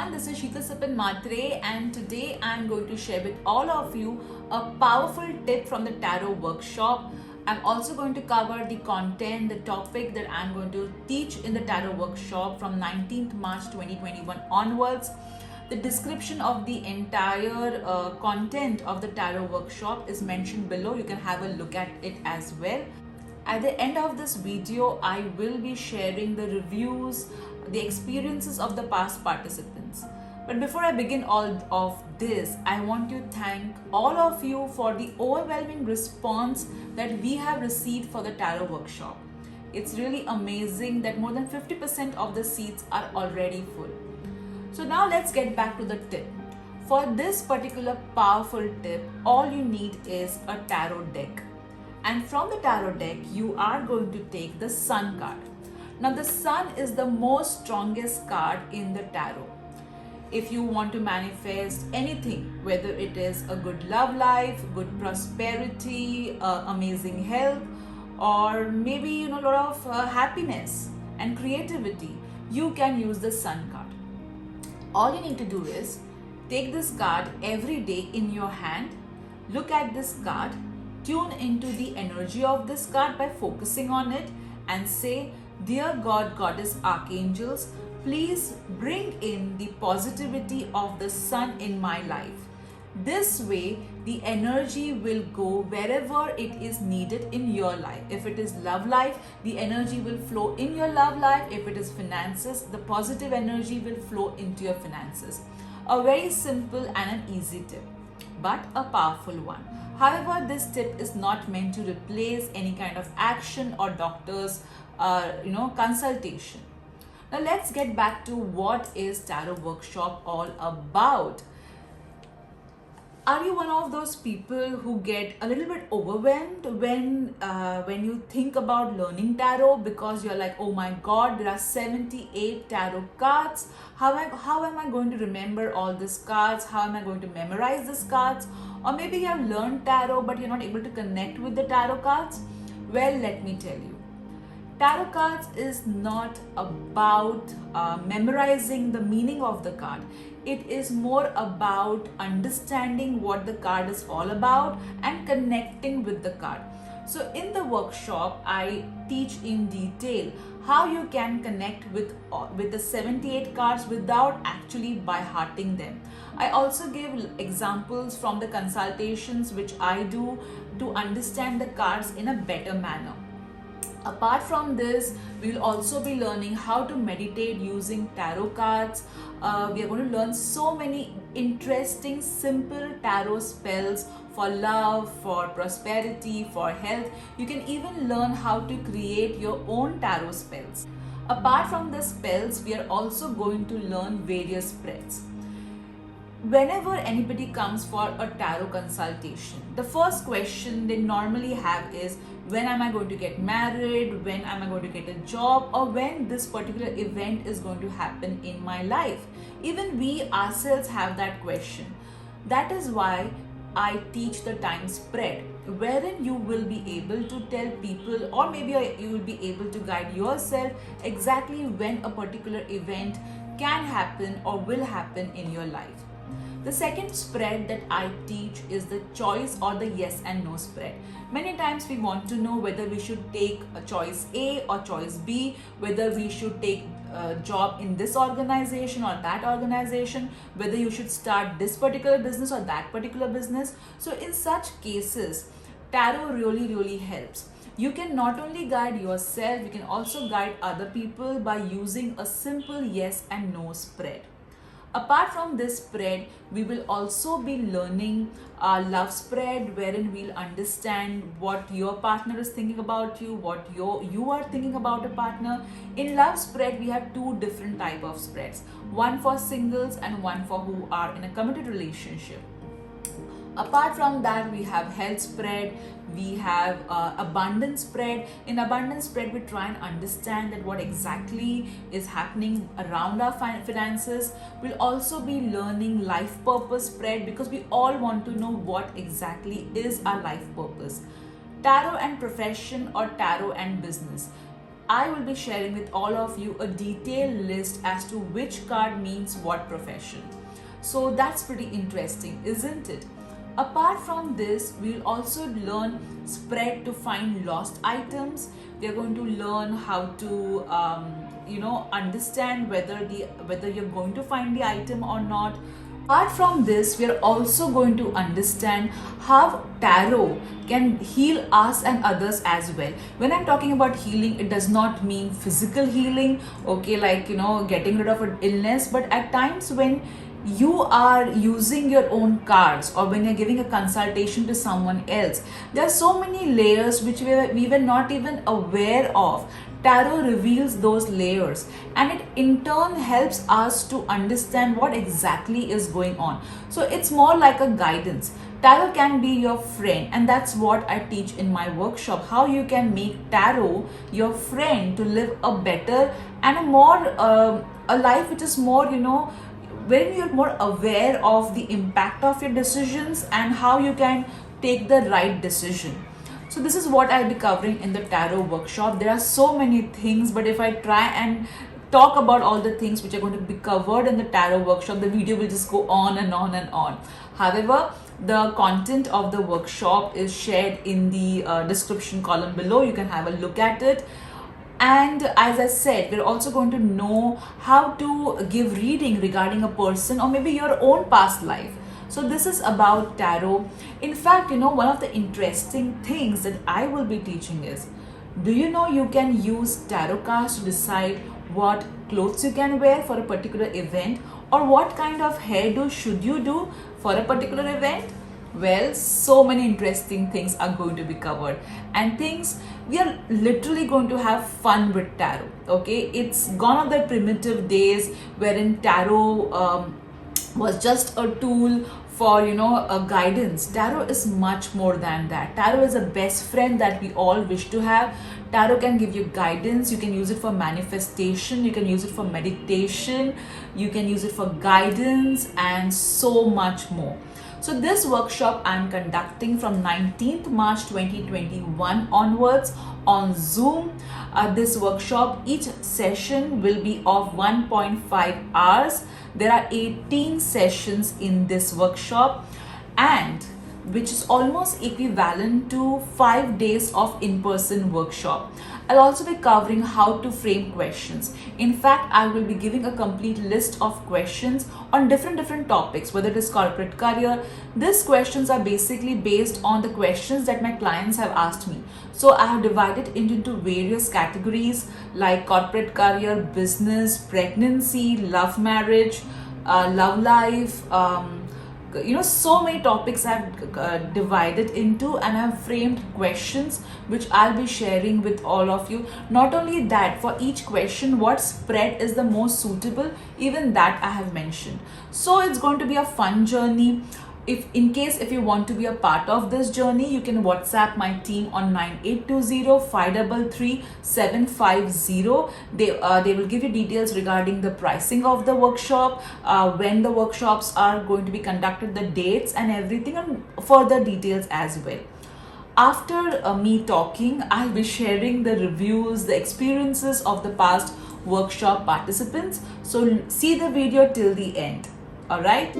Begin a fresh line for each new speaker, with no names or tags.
everyone, this is Sheetal Sipan Matre, and today I'm going to share with all of you a powerful tip from the tarot workshop. I'm also going to cover the content, the topic that I'm going to teach in the tarot workshop from 19th March 2021 onwards. The description of the entire content of the tarot workshop is mentioned below. You can have a look at it as well. At the end of this video, I will be sharing the reviews, the experiences of the past participants. But before I begin all of this, I want to thank all of you for the overwhelming response that we have received for the tarot workshop. It's really amazing that more than 50% of the seats are already full. So now let's get back to the tip. For this particular powerful tip, all you need is a tarot deck. And from the tarot deck, you are going to take the Sun card. Now the Sun is the most strongest card in the tarot. If you want to manifest anything, whether it is a good love life, good prosperity, amazing health, or maybe a lot of happiness and creativity, you can use the Sun card. All you need to do is take this card every day in your hand, look at this card, tune into the energy of this card by focusing on it and say, "Dear God, Goddess, Archangels, please bring in the positivity of the Sun in my life." This way, the energy will go wherever it is needed in your life. If it is love life, the energy will flow in your love life. If it is finances, the positive energy will flow into your finances. A very simple and an easy tip, but a powerful one. However, this tip is not meant to replace any kind of action or doctor's consultation. Now let's get back to what is tarot workshop all about. Are you one of those people who get a little bit overwhelmed when you think about learning tarot, because you're like, oh my God, there are 78 tarot cards. How am I going to remember all these cards? How am I going to memorize these cards? Or maybe you have learned tarot but you're not able to connect with the tarot cards. Well, let me tell you. Tarot cards is not about memorizing the meaning of the card. It is more about understanding what the card is all about and connecting with the card. So in the workshop, I teach in detail how you can connect with the 78 cards without actually by hearting them. I also give examples from the consultations which I do to understand the cards in a better manner. Apart from this, we'll also be learning how to meditate using tarot cards. We are going to learn so many interesting, simple tarot spells for love, for prosperity, for health. You can even learn how to create your own tarot spells. Apart from the spells, we are also going to learn various spreads. Whenever anybody comes for a tarot consultation, the first question they normally have is, when am I going to get married? When am I going to get a job? Or when this particular event is going to happen in my life? Even we ourselves have that question. That is why I teach the time spread, wherein you will be able to tell people, or maybe you will be able to guide yourself exactly when a particular event can happen or will happen in your life. The second spread that I teach is the choice or the yes and no spread. Many times we want to know whether we should take a choice A or choice B, whether we should take a job in this organization or that organization, whether you should start this particular business or that particular business. So in such cases, tarot really helps. You can not only guide yourself, you can also guide other people by using a simple yes and no spread. Apart from this spread, we will also be learning a love spread, wherein we'll understand what your partner is thinking about you, what you are thinking about a partner. In love spread, we have two different type of spreads, one for singles and one for who are in a committed relationship. Apart from that, we have health spread, we have abundance spread. In abundance spread, we try and understand that what exactly is happening around our finances. We'll also be learning life purpose spread, because we all want to know what exactly is our life purpose. Tarot and profession or tarot and business. I will be sharing with all of you a detailed list as to which card means what profession. So that's pretty interesting, isn't it? Apart from this, we'll also learn spread to find lost items. We are going to learn how to understand whether you're going to find the item or not. Apart from this, we are also going to understand how tarot can heal us and others as well. When I'm talking about healing, it does not mean physical healing, okay, like getting rid of an illness, but at times when you are using your own cards or when you're giving a consultation to someone else, there are so many layers which we were not even aware of. Tarot reveals those layers and it in turn helps us to understand what exactly is going on. So it's more like a guidance. Tarot can be your friend, and that's what I teach in my workshop, how you can make tarot your friend to live a better and a life which is more, when you're more aware of the impact of your decisions and how you can take the right decision. So this is what I'll be covering in the tarot workshop. There are so many things, but if I try and talk about all the things which are going to be covered in the tarot workshop, the video will just go on and on and on. However, the content of the workshop is shared in the description column below. You can have a look at it. And as I said, we're also going to know how to give reading regarding a person or maybe your own past life. So this is about tarot. In fact, one of the interesting things that I will be teaching is, do you know you can use tarot cards to decide what clothes you can wear for a particular event, or what kind of hairdo should you do for a particular event? Well, so many interesting things are going to be covered, and things we are literally going to have fun with tarot. Okay, it's gone on the primitive days wherein tarot was just a tool for a guidance. Tarot is much more than that. Tarot is a best friend that we all wish to have. Tarot can give you guidance. You can use it for manifestation, you can use it for meditation, you can use it for guidance, and so much more. So this workshop I'm conducting from 19th March 2021 onwards on Zoom. This workshop, each session will be of 1.5 hours. There are 18 sessions in this workshop, and which is almost equivalent to 5 days of in-person workshop. I'll also be covering how to frame questions. In fact, I will be giving a complete list of questions on different topics, whether it is corporate career. These questions are basically based on the questions that my clients have asked me. So I have divided it into various categories like corporate career, business, pregnancy, love marriage, love life, so many topics I've divided into, and I've framed questions which I'll be sharing with all of you. Not only that, for each question, what spread is the most suitable, even that I have mentioned. So it's going to be a fun journey. If you want to be a part of this journey, you can WhatsApp my team on 9820-533-750. They will give you details regarding the pricing of the workshop, when the workshops are going to be conducted, the dates and everything, and further details as well. After me talking, I'll be sharing the reviews, the experiences of the past workshop participants. So see the video till the end. All right.